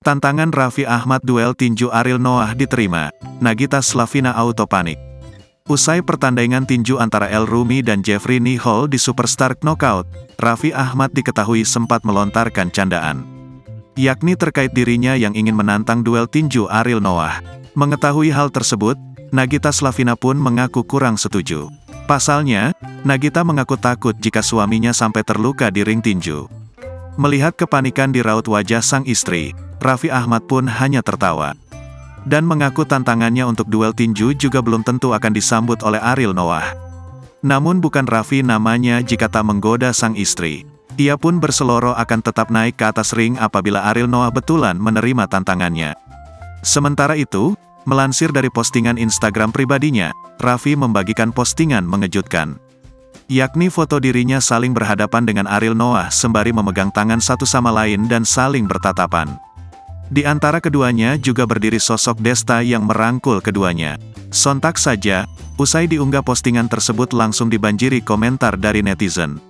Tantangan Raffi Ahmad duel tinju Ariel Noah diterima, Nagita Slavina auto panik. Usai pertandingan tinju antara El Rumi dan Jeffrey Nihol di Superstar Knockout, Raffi Ahmad diketahui sempat melontarkan candaan, yakni terkait dirinya yang ingin menantang duel tinju Ariel Noah. Mengetahui hal tersebut, Nagita Slavina pun mengaku kurang setuju. Pasalnya, Nagita mengaku takut jika suaminya sampai terluka di ring tinju. Melihat kepanikan di raut wajah sang istri, Raffi Ahmad pun hanya tertawa dan mengaku tantangannya untuk duel tinju juga belum tentu akan disambut oleh Ariel Noah. Namun bukan Raffi namanya jika tak menggoda sang istri. Ia pun berseloroh akan tetap naik ke atas ring apabila Ariel Noah betulan menerima tantangannya. Sementara itu, melansir dari postingan Instagram pribadinya, Raffi membagikan postingan mengejutkan, yakni foto dirinya saling berhadapan dengan Ariel Noah sembari memegang tangan satu sama lain dan saling bertatapan. Di antara keduanya juga berdiri sosok Desta yang merangkul keduanya. Sontak saja, usai diunggah postingan tersebut langsung dibanjiri komentar dari netizen.